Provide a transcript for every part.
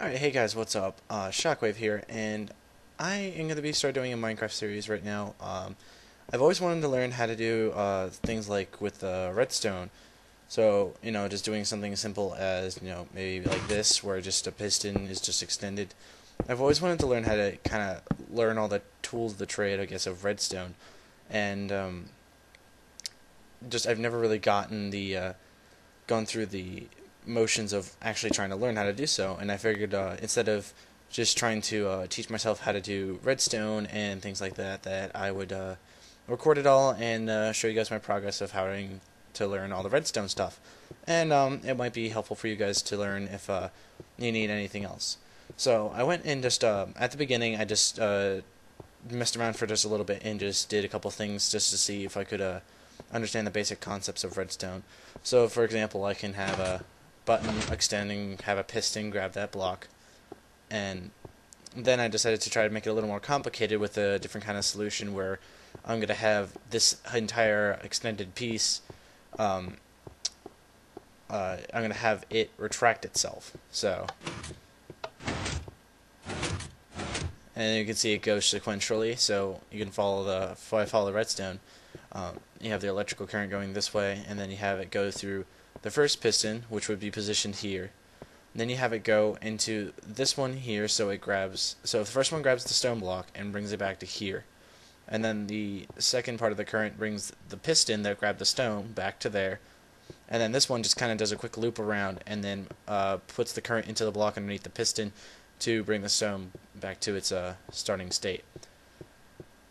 Alright, hey guys, what's up? Shockwave here, and I am going to be start doing a Minecraft series right now. I've always wanted to learn how to do things like with Redstone. So, just doing something as simple as, maybe like this, where just a piston is just extended. I've always wanted to learn how to kind of learn all the tools of the trade, I guess, of Redstone. And just I've never really gone through the motions of actually trying to learn how to do so, and I figured instead of just trying to teach myself how to do redstone and things like that, that I would record it all and show you guys my progress of how to learn all the redstone stuff. And it might be helpful for you guys to learn if you need anything else. So I went and just, at the beginning, I just messed around for just a little bit and just did a couple things just to see if I could understand the basic concepts of redstone. So, for example, I can have a button extending, have a piston, grab that block, and then I decided to try to make it a little more complicated with a different kind of solution where I'm going to have this entire extended piece, I'm going to have it retract itself. So, and you can see it goes sequentially, so you can follow if I follow the redstone, you have the electrical current going this way, and then you have it go through the first piston, which would be positioned here. And then you have it go into this one here, so the first one grabs the stone block and brings it back to here. And then the second part of the current brings the piston that grabbed the stone back to there. And then this one just kind of does a quick loop around and then puts the current into the block underneath the piston to bring the stone back to its starting state.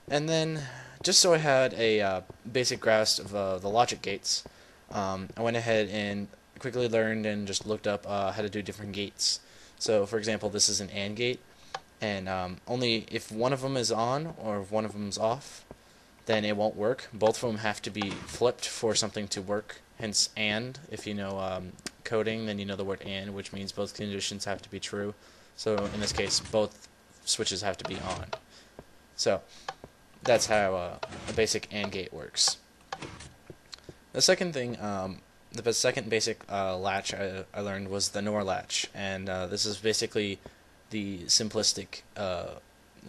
And then, just so I had a basic grasp of the logic gates, I went ahead and quickly learned and just looked up how to do different gates. So, for example, this is an AND gate, and only if one of them is on or if one of them is off, then it won't work. Both of them have to be flipped for something to work, hence AND. If you know coding, then you know the word AND, which means both conditions have to be true. So, in this case, both switches have to be on. So, that's how a basic AND gate works. The second thing, the second basic latch I learned was the NOR latch, and this is basically the simplistic, a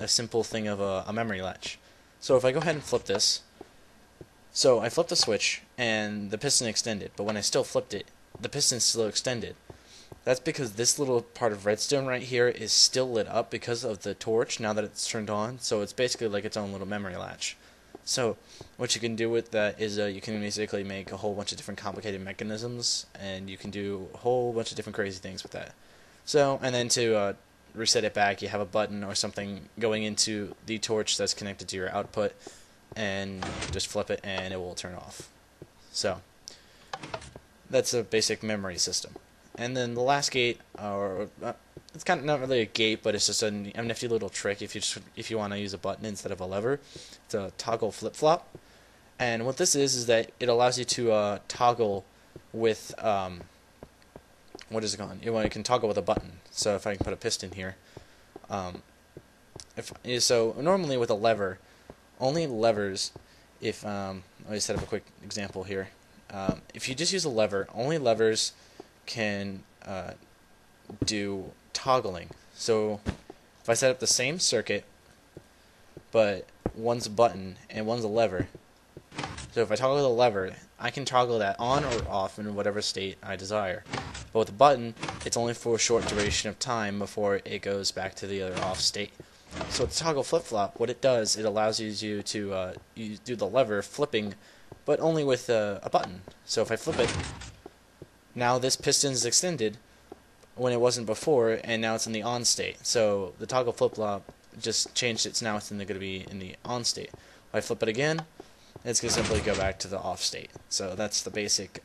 simple thing of a memory latch. So if I go ahead and flip this, so I flipped the switch and the piston extended, but when I still flipped it, the piston's still extended. That's because this little part of redstone right here is still lit up because of the torch now that it's turned on, so it's basically like its own little memory latch. So what you can do with that is you can basically make a whole bunch of different complicated mechanisms, and you can do a whole bunch of different crazy things with that. So, and then to reset it back, you have a button or something going into the torch that's connected to your output, and just flip it and it will turn off. So that's a basic memory system. And then the last gate, or it's kind of not really a gate, but it's just a nifty little trick if you want to use a button instead of a lever. It's a toggle flip-flop. And what this is that it allows you to toggle with, what is it called? You can toggle with a button. So if I can put a piston here. So normally with a lever, only levers, let me set up a quick example here. If you just use a lever, only levers can do toggling. So if I set up the same circuit, but one's a button and one's a lever, so if I toggle the lever, I can toggle that on or off in whatever state I desire. But with the button, it's only for a short duration of time before it goes back to the other off state. So with toggle flip-flop, what it does, it allows you to you do the lever flipping, but only with a button. So if I flip it, now this piston is extended when it wasn't before, and now it's in the on state. So the toggle flip-flop just changed it, so now it's going to be in the on state. If I flip it again, it's going to simply go back to the off state. So that's the basic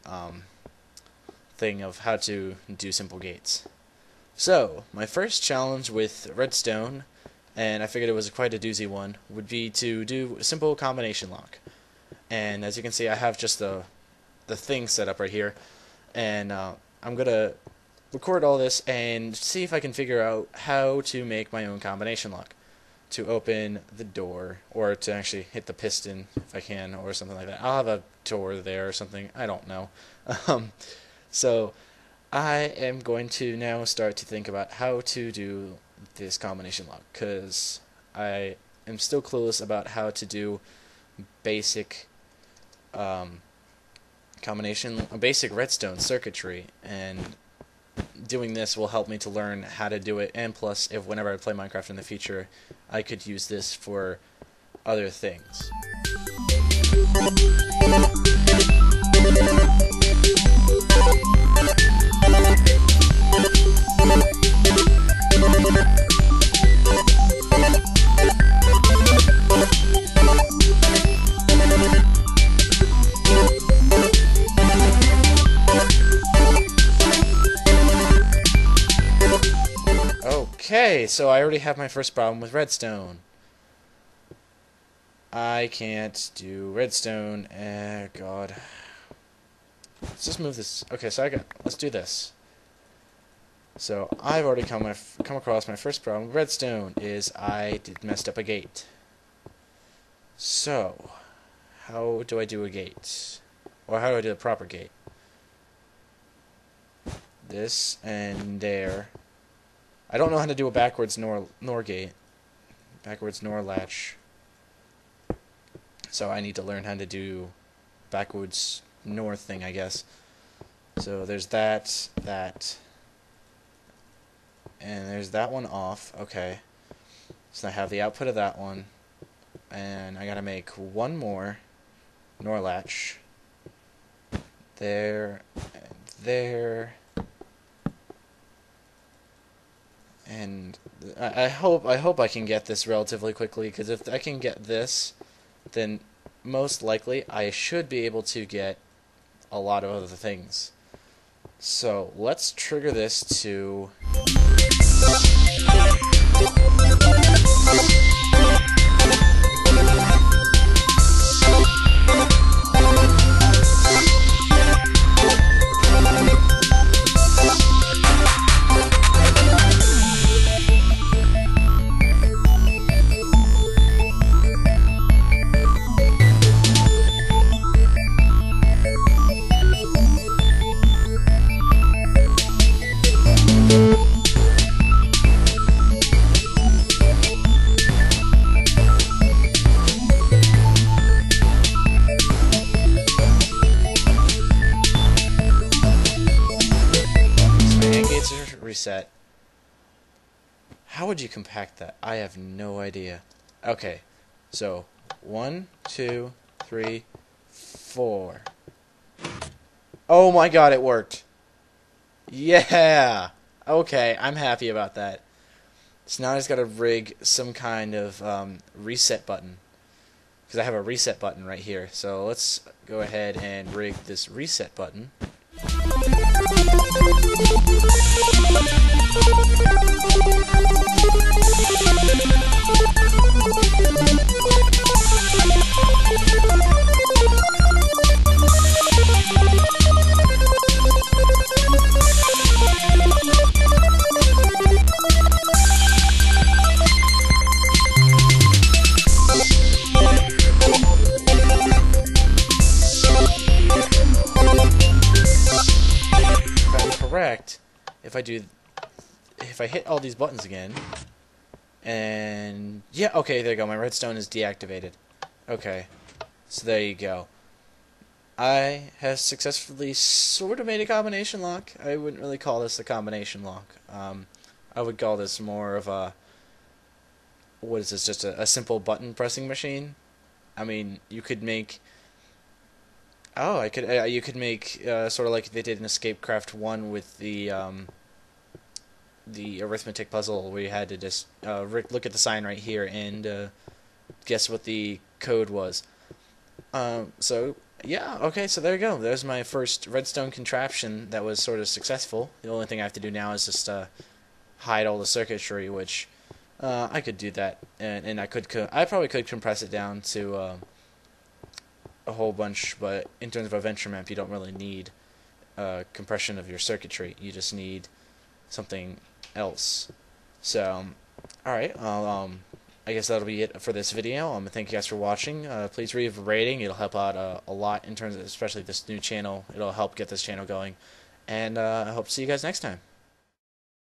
thing of how to do simple gates. So my first challenge with redstone, and I figured it was quite a doozy one, would be to do a simple combination lock. And as you can see, I have just the thing set up right here. And I'm going to record all this and see if I can figure out how to make my own combination lock to open the door, or to actually hit the piston if I can, or something like that. I'll have a door there or something. I don't know. So I am going to now start to think about how to do this combination lock, because I am still clueless about how to do basic basic redstone circuitry, and doing this will help me to learn how to do it, and plus, if whenever I play Minecraft in the future, I could use this for other things. Okay, so I already have my first problem with redstone. I can't do redstone. God. Let's just move this. Okay, so let's do this. So I've already come across my first problem with redstone is I messed up a gate. So how do I do a gate? Or how do I do a proper gate? This and there. I don't know how to do a backwards NOR gate. Backwards NOR latch. So I need to learn how to do backwards NOR thing, I guess. So there's that, and there's that one off. Okay. So I have the output of that one, and I gotta make one more NOR latch. There, and there. And I hope I can get this relatively quickly, because if I can get this, then most likely I should be able to get a lot of other things. So let's trigger this to reset. How would you compact that? I have no idea. Okay, so 1, 2, 3, 4. Oh my god, it worked. Yeah. Okay, I'm happy about that. So now I just gotta rig some kind of reset button, because I have a reset button right here. So let's go ahead and rig this reset button. Correct. If I hit all these buttons again, and yeah, okay, there you go. My redstone is deactivated. Okay, so there you go. I have successfully sort of made a combination lock. I wouldn't really call this a combination lock. I would call this more of a, what is this? Just a simple button pressing machine. I mean, you could make. Oh, you could make sort of like they did in Escapecraft 1 with the arithmetic puzzle, where you had to just look at the sign right here and guess what the code was. So yeah, okay, so there you go. There's my first redstone contraption that was sort of successful. The only thing I have to do now is just hide all the circuitry, which I could do that, and I probably could compress it down to a whole bunch, but in terms of a venture map, you don't really need compression of your circuitry. You just need something else. So, alright, I guess that'll be it for this video. Thank you guys for watching. Please leave a rating. It'll help out a lot in terms of, especially this new channel. It'll help get this channel going. and I hope to see you guys next time.